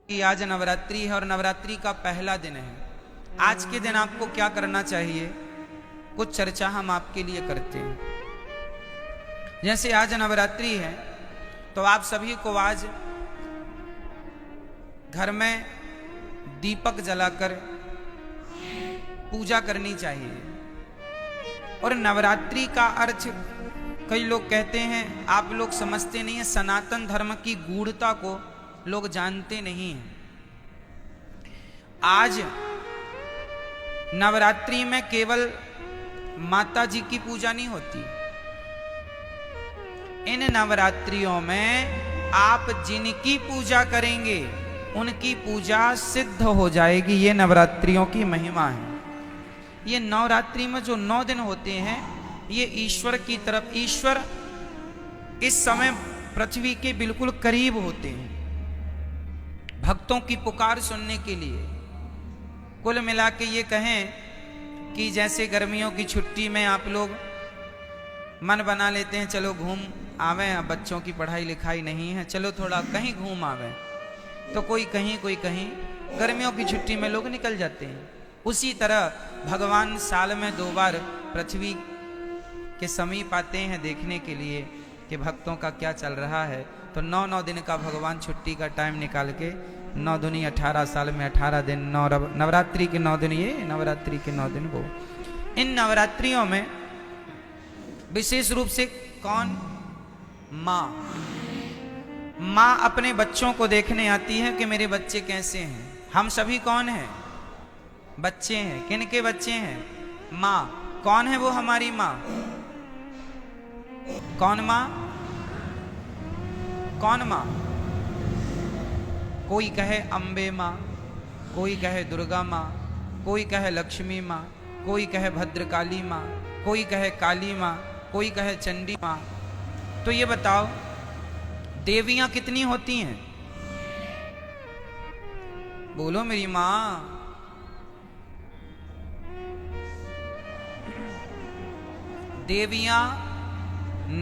कि आज नवरात्रि है और नवरात्रि का पहला दिन है। आज के दिन आपको क्या करना चाहिए, कुछ चर्चा हम आपके लिए करते हैं। जैसे आज नवरात्रि है तो आप सभी को आज घर में दीपक जलाकर पूजा करनी चाहिए। और नवरात्रि का अर्थ कई लोग कहते हैं, आप लोग समझते नहीं है, सनातन धर्म की गूढ़ता को लोग जानते नहीं हैं। आज नवरात्रि में केवल माता जी की पूजा नहीं होती, इन नवरात्रियों में आप जिनकी पूजा करेंगे उनकी पूजा सिद्ध हो जाएगी। ये नवरात्रियों की महिमा है। ये नवरात्रि में जो 9 दिन होते हैं, ये ईश्वर की तरफ, ईश्वर इस समय पृथ्वी के बिल्कुल करीब होते हैं भक्तों की पुकार सुनने के लिए। कुल मिला के ये कहें कि जैसे गर्मियों की छुट्टी में आप लोग मन बना लेते हैं, चलो घूम आवे, अब बच्चों की पढ़ाई लिखाई नहीं है, चलो थोड़ा कहीं घूम आवे, तो कोई कहीं कोई कहीं गर्मियों की छुट्टी में लोग निकल जाते हैं। उसी तरह भगवान साल में 2 बार पृथ्वी के समीप आते हैं देखने के लिए कि भक्तों का क्या चल रहा है। तो 9 दिन का भगवान छुट्टी का टाइम निकाल के 9 दूनी 18 साल में 18 दिन, नवरात्रि के 9 दिन ये, नवरात्रि के 9 दिन वो। इन नवरात्रियों में विशेष रूप से कौन, माँ अपने बच्चों को देखने आती है कि मेरे बच्चे कैसे हैं। हम सभी कौन हैं, बच्चे हैं। किन के बच्चे हैं, माँ। कौन है वो हमारी माँ, कौन माँ, कौन माँ। कोई कहे अम्बे माँ, कोई कहे दुर्गा माँ, कोई कहे लक्ष्मी माँ, कोई कहे भद्रकाली माँ, कोई कहे काली माँ, कोई कहे चंडी माँ। तो ये बताओ देवियां कितनी होती हैं, बोलो मेरी माँ। देवियां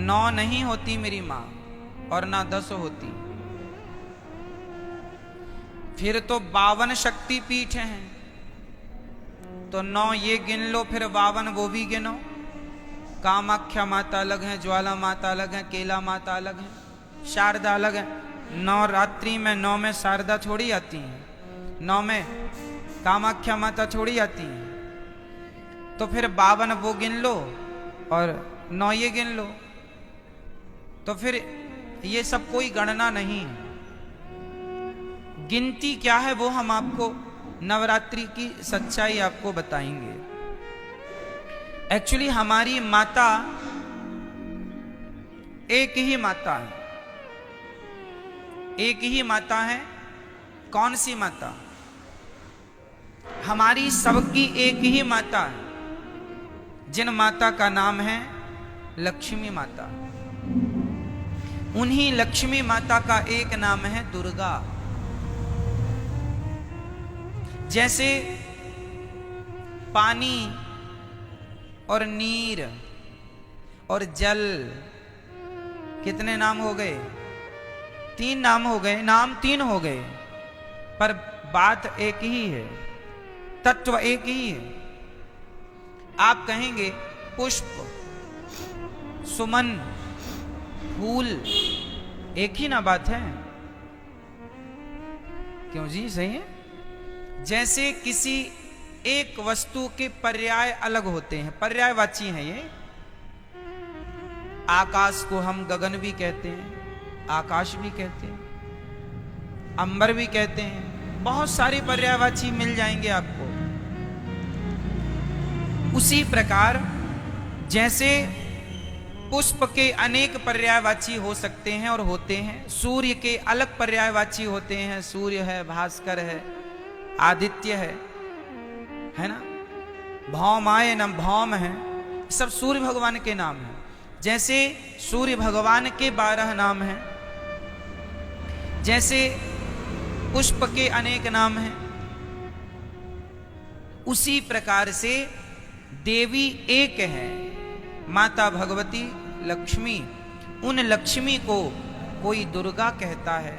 9 नहीं होती मेरी माँ, और ना 10 होती। फिर तो 52 शक्ति पीठ हैं, तो 9 ये गिन लो, फिर 52 वो भी गिनो। कामाख्या माता अलग है, ज्वाला माता अलग है, केला माता अलग है, शारदा अलग है। नवरात्रि में 9 में शारदा थोड़ी आती है, 9 में कामाख्या माता थोड़ी आती है। तो फिर 52 वो गिन लो और 9 ये गिन लो, तो फिर ये सब कोई गणना नहीं है। गिनती क्या है वो हम आपको नवरात्रि की सच्चाई आपको बताएंगे। एक्चुअली हमारी माता एक ही माता है, एक ही माता है। कौन सी माता, हमारी सबकी एक ही माता है, जिन माता का नाम है लक्ष्मी माता। उन्हीं लक्ष्मी माता का एक नाम है दुर्गा। जैसे पानी और नीर और जल, कितने नाम हो गए, 3 नाम हो गए, नाम 3 हो गए, पर बात एक ही है, तत्व एक ही है। आप कहेंगे पुष्प, सुमन, फूल, एक ही ना बात है, क्यों जी, सही है। जैसे किसी एक वस्तु के पर्याय अलग होते हैं, पर्यायवाची हैं ये। आकाश को हम गगन भी कहते हैं, आकाश भी कहते हैं, अंबर भी कहते हैं, बहुत सारे पर्यायवाची मिल जाएंगे आपको। उसी प्रकार जैसे पुष्प के अनेक पर्यायवाची हो सकते हैं और होते हैं, सूर्य के अलग पर्यायवाची होते हैं, सूर्य है, भास्कर है, आदित्य है ना, भौमाय नम, भौम है, सब सूर्य भगवान के नाम हैं। जैसे सूर्य भगवान के 12 नाम हैं, जैसे पुष्प के अनेक नाम हैं, उसी प्रकार से देवी एक है, माता भगवती लक्ष्मी। उन लक्ष्मी को कोई दुर्गा कहता है,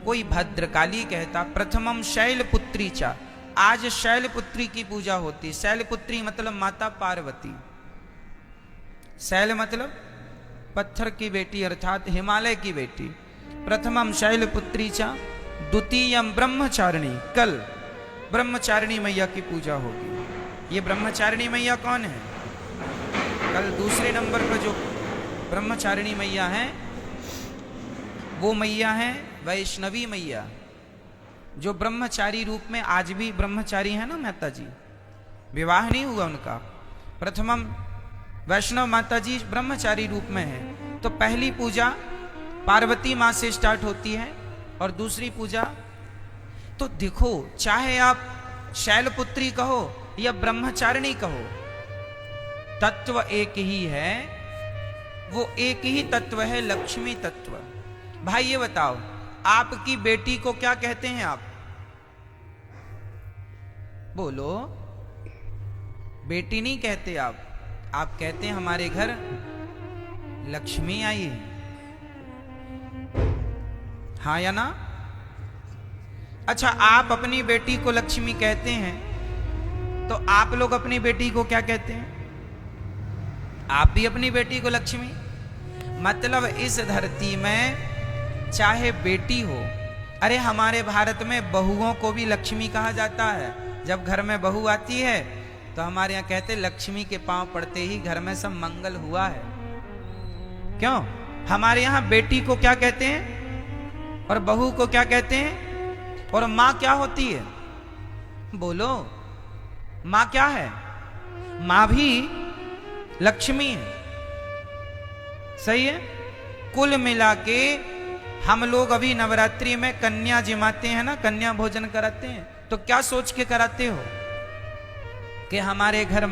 कोई भद्रकाली कहता। प्रथमम शैलपुत्री चा, आज शैलपुत्री की पूजा होती। शैलपुत्री मतलब माता पार्वती। शैल मतलब पत्थर की बेटी अर्थात हिमालय की बेटी। प्रथमम शैलपुत्री चा द्वितीयम ब्रह्मचारिणी, कल ब्रह्मचारिणी मैया की पूजा होगी। ये ब्रह्मचारिणी मैया कौन है? कल दूसरे नंबर पर जो ब्रह्मचारिणी मैया है वो मैया है वैष्णवी मैया, जो ब्रह्मचारी रूप में आज भी ब्रह्मचारी है ना माता जी, विवाह नहीं हुआ उनका। प्रथमम वैष्णव माता जी ब्रह्मचारी रूप में है। तो पहली पूजा पार्वती माँ से स्टार्ट होती है और दूसरी पूजा, तो देखो चाहे आप शैलपुत्री कहो या ब्रह्मचारिणी कहो, तत्व एक ही है। वो एक ही तत्व है, लक्ष्मी तत्व। भाई ये बताओ, आपकी बेटी को क्या कहते हैं आप? बोलो। बेटी नहीं कहते आप कहते हैं हमारे घर लक्ष्मी आई है। हाँ या ना? अच्छा, आप अपनी बेटी को लक्ष्मी कहते हैं, तो आप लोग अपनी बेटी को क्या कहते हैं? आप भी अपनी बेटी को लक्ष्मी। मतलब इस धरती में चाहे बेटी हो, अरे हमारे भारत में बहुओं को भी लक्ष्मी कहा जाता है। जब घर में बहू आती है तो हमारे यहाँ कहते लक्ष्मी के पांव पड़ते ही घर में सब मंगल हुआ है। क्यों? हमारे यहाँ बेटी को क्या कहते हैं और बहू को क्या कहते हैं? और माँ क्या होती है? बोलो, माँ क्या है? माँ भी लक्ष्मी है। सही है। कुल मिला के हम लोग अभी नवरात्रि में कन्या जिमाते हैं ना, कन्या भोजन कराते हैं, तो क्या सोच के कराते हो कि हमारे घर